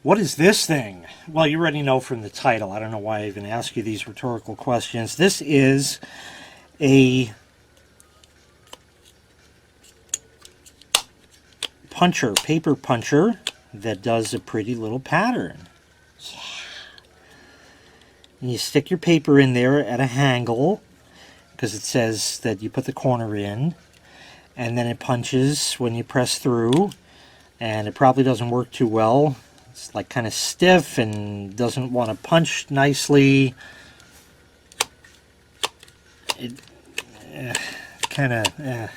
What is this thing? Well, you already know from the title. I don't know why I even ask you these rhetorical questions. This is a puncher, paper puncher that does a pretty little pattern. Yeah. And you stick your paper in there at a angle because it says that you put the corner in, and then it punches when you press through, and it probably doesn't work too well. It's like kind of stiff and doesn't want to punch nicely. It kind of,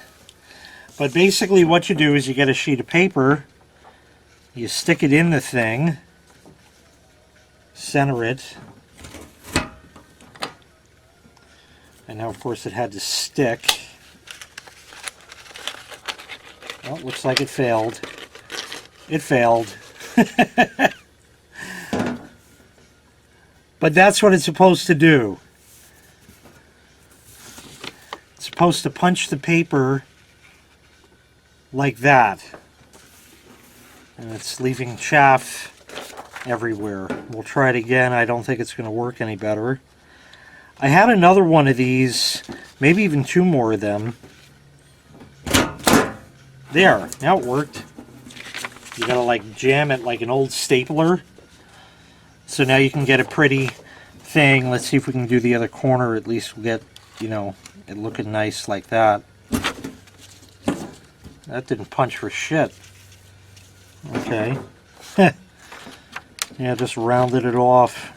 But basically what you do is you get a sheet of paper, you stick it in the thing, center it, and now of course it had to stick. Well, it looks like it failed. It failed. But that's what it's supposed to do. It's supposed to punch the paper like that. And it's leaving chaff everywhere. We'll try it again. I don't think it's going to work any better. I had another one of these, maybe even two more of them. There, now it worked. You gotta like jam it like an old stapler. So now you can get a pretty thing. Let's see if we can do the other corner. At least we'll get, you know, it looking nice like that. That didn't punch for shit. Okay. Yeah, just rounded it off.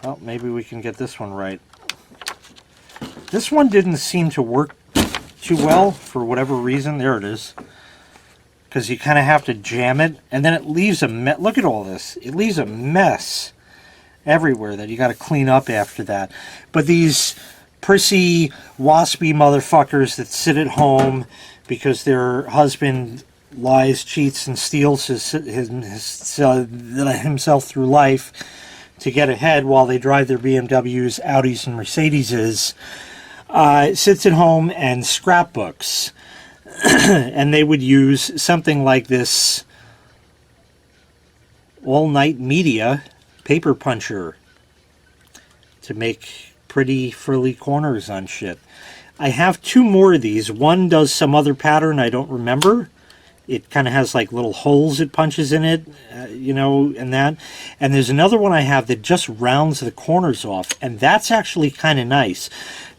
Well, maybe we can get this one right. This one didn't seem to work too well for whatever reason. There it is. Because you kind of have to jam it, and then it leaves a mess. Look at all this. It leaves a mess everywhere that you got to clean up after that. But these prissy, waspy motherfuckers that sit at home because their husband lies, cheats, and steals himself through life to get ahead while they drive their BMWs, Audis, and Mercedeses, sits at home and scrapbooks. And they would use something like this all-night media paper puncher to make pretty frilly corners on shit. I have two more of these. One does some other pattern I don't remember. It kind of has like little holes it punches in it, you know, and that. And there's another one I have that just rounds the corners off, and that's actually kind of nice.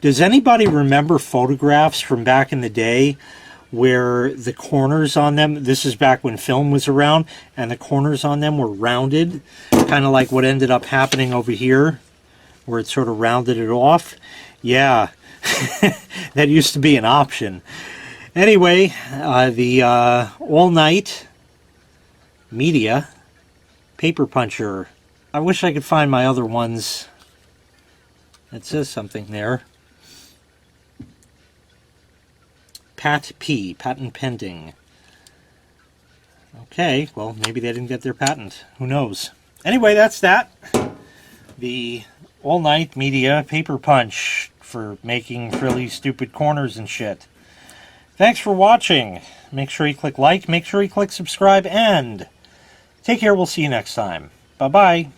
Does anybody remember photographs from back in the day where the corners on them, this is back when film was around, and the corners on them were rounded, kind of like what ended up happening over here, where it sort of rounded it off? Yeah, that used to be an option. Anyway, the all-night media paper puncher. I wish I could find my other ones. It says something there. Pat P, patent pending. Okay, well, maybe they didn't get their patent. Who knows? Anyway, that's that. The all-night media paper punch for making frilly, stupid corners and shit. Thanks for watching. Make sure you click like, make sure you click subscribe, and take care. We'll see you next time. Bye-bye.